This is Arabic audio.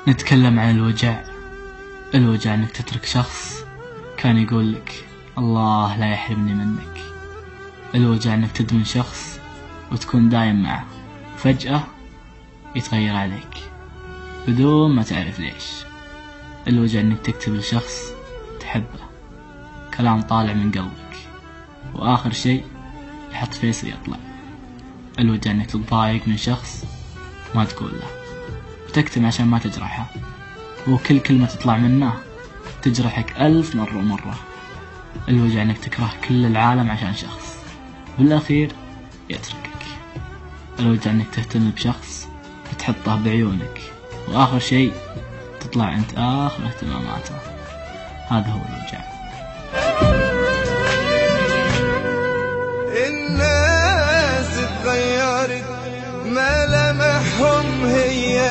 نتكلم عن الوجع. الوجع انك تترك شخص كان يقول لك الله لا يحرمني منك. الوجع انك تدمن شخص وتكون دايم معه، فجأة يتغير عليك بدون ما تعرف ليش. الوجع انك تكتب لشخص تحبه كلام طالع من قلبك واخر شيء يحط فيس يطلع. الوجع انك تتضايق من شخص ما تقول له وتكتم عشان ما تجرحه، وكل كلمة تطلع منه تجرحك 1000 مرة. الوجع انك تكره كل العالم عشان شخص بالأخير يتركك. الوجع انك تهتم بشخص وتحطه بعيونك واخر شيء تطلع انت اخر اهتماماته. هذا هو الوجع. الناس اتغيرت، ملامحهم هي